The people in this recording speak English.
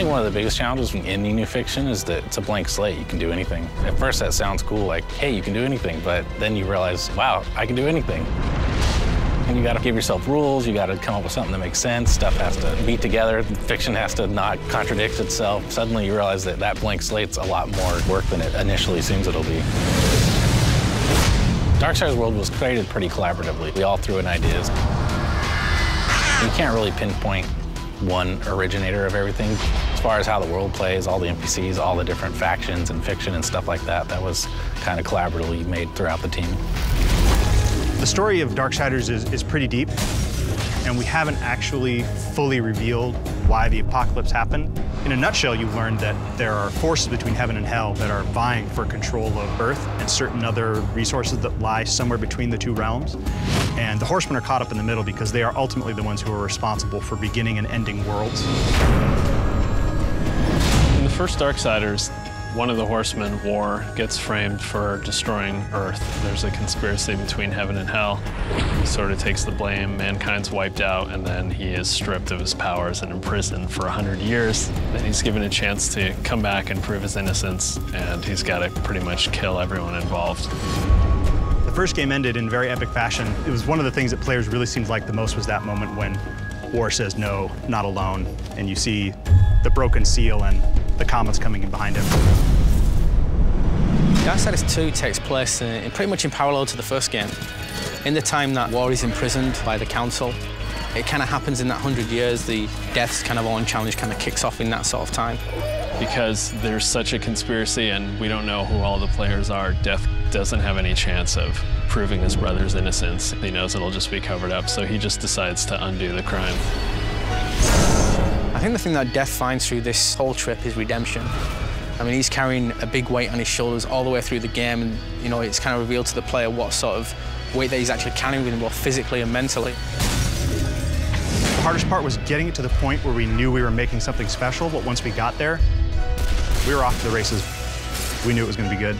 think one of the biggest challenges in any new fiction is that it's a blank slate. You can do anything. At first that sounds cool, like, hey, you can do anything, but then you realize, wow, I can do anything. And you gotta give yourself rules, you gotta come up with something that makes sense, stuff has to be together, fiction has to not contradict itself. Suddenly you realize that that blank slate's a lot more work than it initially seems it'll be. Darksiders world was created pretty collaboratively. We all threw in ideas. You can't really pinpoint one originator of everything. As far as how the world plays, all the NPCs, all the different factions and fiction and stuff like that, that was kind of collaboratively made throughout the team. The story of Darksiders is pretty deep, and we haven't actually fully revealed why the apocalypse happened. In a nutshell, you learned that there are forces between heaven and hell that are vying for control of Earth and certain other resources that lie somewhere between the two realms. And the Horsemen are caught up in the middle because they are ultimately the ones who are responsible for beginning and ending worlds. In the first Darksiders, one of the Horsemen, War, gets framed for destroying Earth. There's a conspiracy between heaven and hell. He sort of takes the blame, mankind's wiped out, and then he is stripped of his powers and imprisoned for 100 years. Then he's given a chance to come back and prove his innocence, and he's got to pretty much kill everyone involved. The first game ended in very epic fashion. It was one of the things that players really seemed like the most was that moment when War says, "No, not alone," and you see the broken seal and the comets coming in behind him. Darksiders 2 takes place pretty much in parallel to the first game. In the time that War is imprisoned by the Council, it kind of happens in that 100 years. The Death's kind of own challenge kind of kicks off in that sort of time. Because there's such a conspiracy and we don't know who all the players are, Death doesn't have any chance of proving his brother's innocence. He knows it'll just be covered up, so he just decides to undo the crime. I think the thing that Death finds through this whole trip is redemption. I mean, he's carrying a big weight on his shoulders all the way through the game, and, you know, it's kind of revealed to the player what sort of weight that he's actually carrying with him, both physically and mentally. The hardest part was getting it to the point where we knew we were making something special, but once we got there, we were off to the races. We knew it was going to be good.